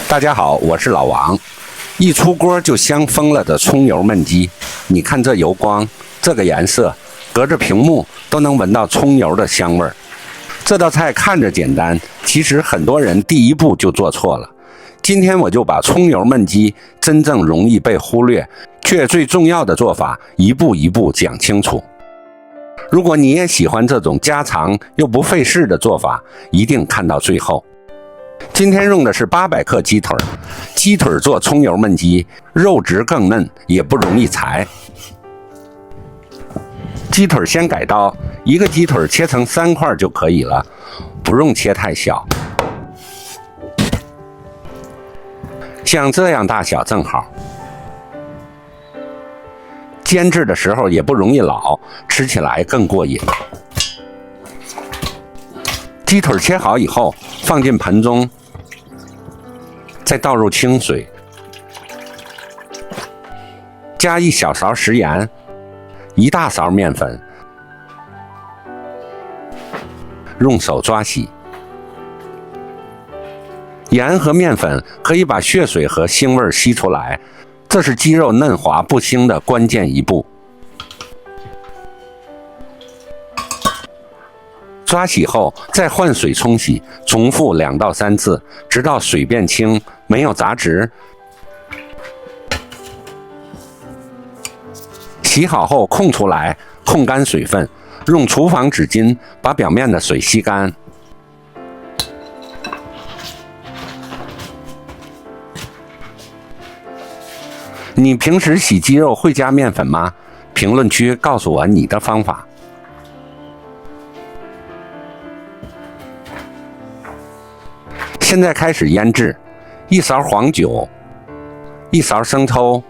大家好，我是老王。一出锅就香疯了的葱油焖鸡，你看这油光，这个颜色，隔着屏幕都能闻到葱油的香味儿。这道菜看着简单，其实很多人第一步就做错了。今天我就把葱油焖鸡真正容易被忽略却最重要的做法一步一步讲清楚。如果你也喜欢这种家常又不费事的做法，一定看到最后。今天用的是800克鸡腿，鸡腿做葱油焖鸡，肉质更嫩，也不容易裁。鸡腿先改刀，一个鸡腿切成3块就可以了，不用切太小。像这样大小正好。煎制的时候也不容易老，吃起来更过瘾。鸡腿切好以后，放进盆中，再倒入清水，加1小勺食盐，1大勺面粉，用手抓洗。盐和面粉可以把血水和腥味吸出来，这是鸡肉嫩滑不腥的关键一步。抓洗后再换水冲洗，重复2到3次，直到水变清，没有杂质。洗好后控出来，控干水分，用厨房纸巾把表面的水吸干。你平时洗鸡肉会加面粉吗？评论区告诉我你的方法。现在开始腌制，1勺黄酒，1勺生抽，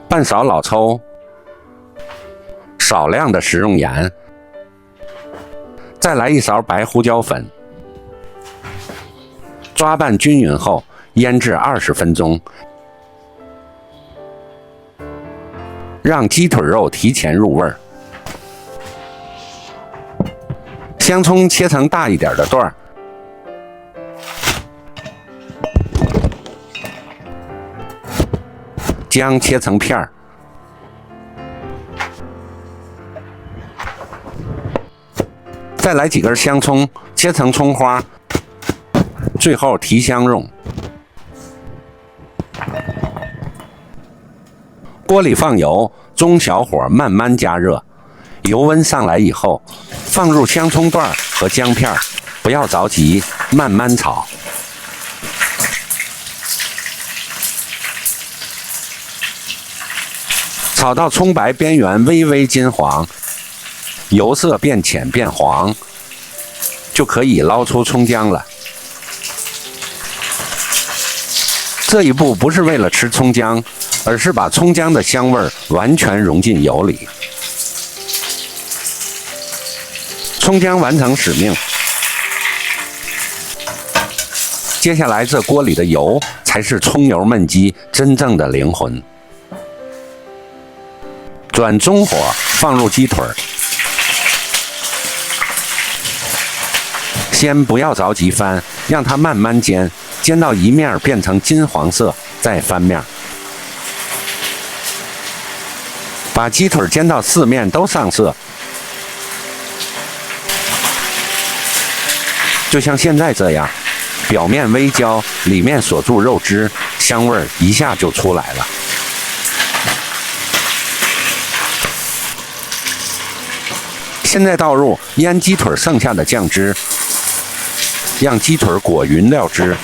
半勺老抽，少量的食用盐，再来1勺白胡椒粉，抓拌均匀后腌制20分钟，让鸡腿肉提前入味儿。香葱切成大一点的段儿，姜切成片儿，再来几根香葱，切成葱花，最后提香用。锅里放油，中小火慢慢加热，油温上来以后，放入香葱段和姜片，不要着急，慢慢炒。炒到葱白边缘微微金黄，油色变浅变黄，就可以捞出葱姜了。这一步不是为了吃葱姜，而是把葱姜的香味完全融进油里。葱姜完成使命，接下来这锅里的油才是葱油焖鸡真正的灵魂。转中火，放入鸡腿，先不要着急翻，让它慢慢煎，煎到一面变成金黄色，再翻面。把鸡腿煎到4面都上色，就像现在这样，表面微焦，里面锁住肉汁，香味一下就出来了。现在倒入腌鸡腿剩下的酱汁，让鸡腿裹匀料汁，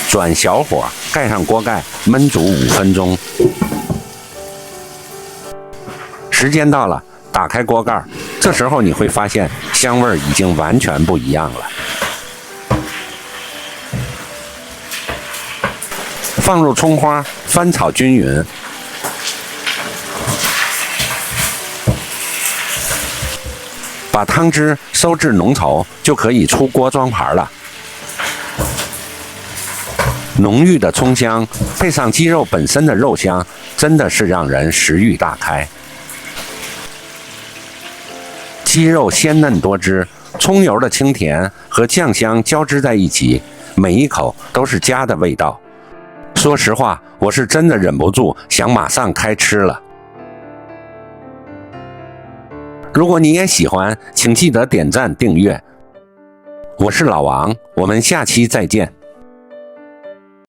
转小火，盖上锅盖，焖煮5分钟。时间到了，打开锅盖，这时候你会发现香味已经完全不一样了。放入葱花，翻炒均匀。把汤汁收至浓稠，就可以出锅装盘了。浓郁的葱香配上鸡肉本身的肉香，真的是让人食欲大开。鸡肉鲜嫩多汁，葱油的清甜和酱香交织在一起，每一口都是家的味道。说实话，我是真的忍不住想马上开吃了。如果你也喜欢，请记得点赞订阅。我是老王，我们下期再见。